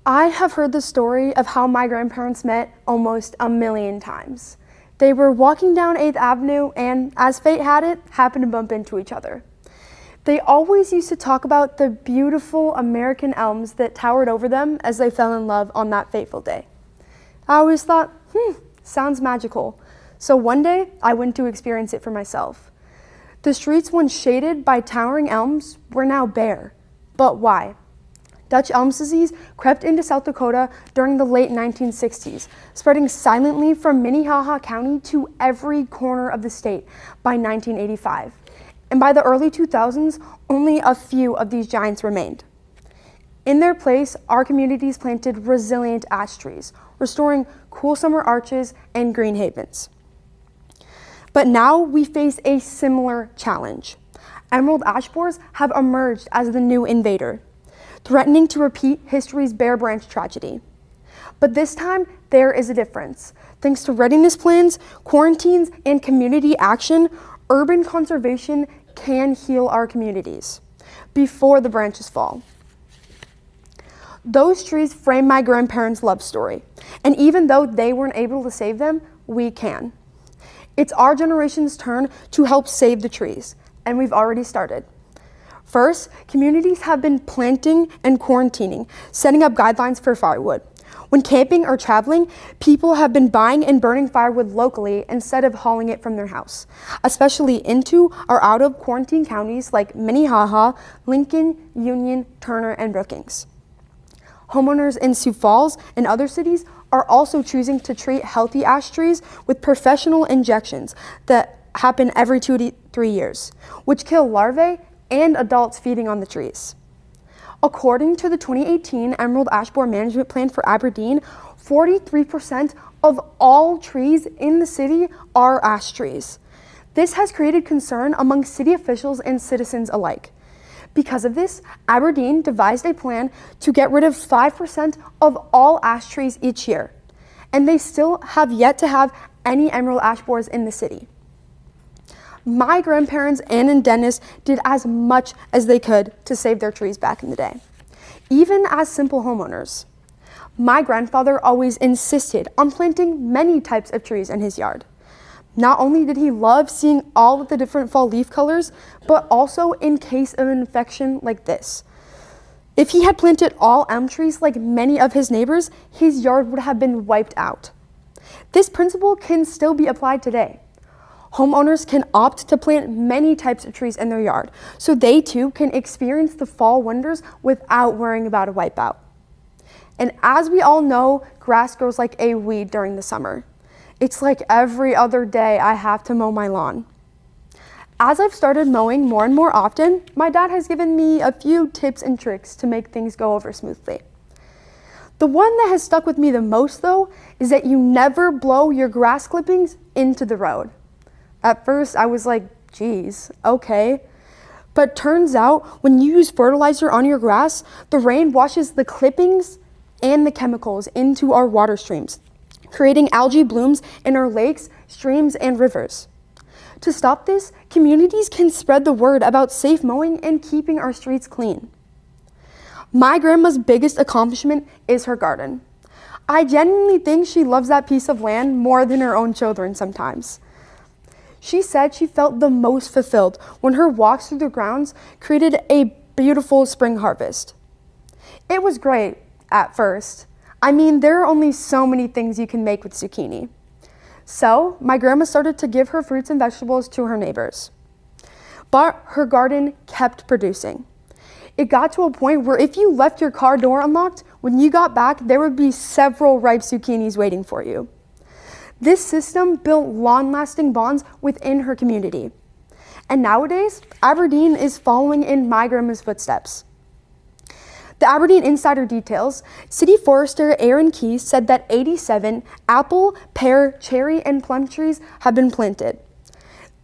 I have heard the story of how my grandparents met almost a million times. They were walking down 8th Avenue and, as fate had it, happened to bump into each other. They always used to talk about the beautiful American elms that towered over them as they fell in love on that fateful day. I always thought, sounds magical. So one day, I went to experience it for myself. The streets once shaded by towering elms were now bare. But why? Dutch elm disease crept into South Dakota during the late 1960s, spreading silently from Minnehaha County to every corner of the state by 1985. And by the early 2000s, only a few of these giants remained. In their place, our communities planted resilient ash trees, restoring cool summer arches and green havens. But now we face a similar challenge. Emerald ash borers have emerged as the new invader, threatening to repeat history's Bear Branch tragedy. But this time, there is a difference. Thanks to readiness plans, quarantines, and community action, urban conservation can heal our communities before the branches fall. Those trees frame my grandparents' love story, and even though they weren't able to save them, we can. It's our generation's turn to help save the trees, and we've already started. First, communities have been planting and quarantining, setting up guidelines for firewood. When camping or traveling, people have been buying and burning firewood locally instead of hauling it from their house, especially into or out of quarantine counties like Minnehaha, Lincoln, Union, Turner, and Brookings. Homeowners in Sioux Falls and other cities are also choosing to treat healthy ash trees with professional injections that happen every 2 to 3 years, which kill larvae and adults feeding on the trees. According to the 2018 Emerald Ash Borer Management Plan for Aberdeen, 43% of all trees in the city are ash trees. This has created concern among city officials and citizens alike. Because of this, Aberdeen devised a plan to get rid of 5% of all ash trees each year, and they still have yet to have any emerald ash borers in the city. My grandparents and Dennis did as much as they could to save their trees back in the day, even as simple homeowners. My grandfather always insisted on planting many types of trees in his yard. Not only did he love seeing all of the different fall leaf colors, but also in case of an infection like this. If he had planted all elm trees like many of his neighbors, his yard would have been wiped out. This principle can still be applied today. Homeowners can opt to plant many types of trees in their yard, so they too can experience the fall wonders without worrying about a wipeout. And as we all know, grass grows like a weed during the summer. It's like every other day I have to mow my lawn. As I've started mowing more and more often, my dad has given me a few tips and tricks to make things go over smoothly. The one that has stuck with me the most, though, is that you never blow your grass clippings into the road. At first, I was like, geez, okay. But turns out, when you use fertilizer on your grass, the rain washes the clippings and the chemicals into our water streams, creating algae blooms in our lakes, streams, and rivers. To stop this, communities can spread the word about safe mowing and keeping our streets clean. My grandma's biggest accomplishment is her garden. I genuinely think she loves that piece of land more than her own children sometimes. She said she felt the most fulfilled when her walks through the grounds created a beautiful spring harvest. It was great at first. I mean, there are only so many things you can make with zucchini. So my grandma started to give her fruits and vegetables to her neighbors. But her garden kept producing. It got to a point where if you left your car door unlocked, when you got back, there would be several ripe zucchinis waiting for you. This system built long-lasting bonds within her community. And nowadays, Aberdeen is following in my grandma's footsteps. The Aberdeen Insider details, City Forester Aaron Keyes said that 87 apple, pear, cherry, and plum trees have been planted.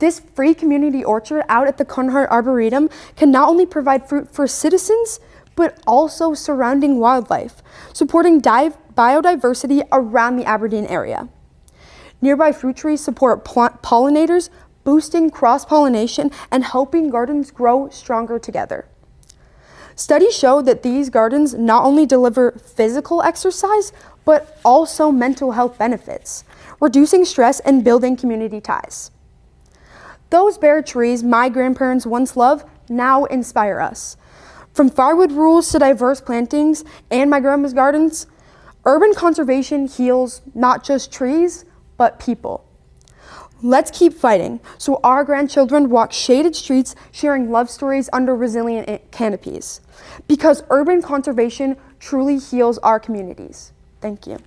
This free community orchard out at the Conhart Arboretum can not only provide fruit for citizens, but also surrounding wildlife, supporting biodiversity around the Aberdeen area. Nearby fruit trees support pollinators, boosting cross-pollination and helping gardens grow stronger together. Studies show that these gardens not only deliver physical exercise, but also mental health benefits, reducing stress and building community ties. Those bare trees my grandparents once loved now inspire us. From firewood rules to diverse plantings and my grandma's gardens, urban conservation heals not just trees, but people. Let's keep fighting so our grandchildren walk shaded streets sharing love stories under resilient canopies. Because urban conservation truly heals our communities. Thank you.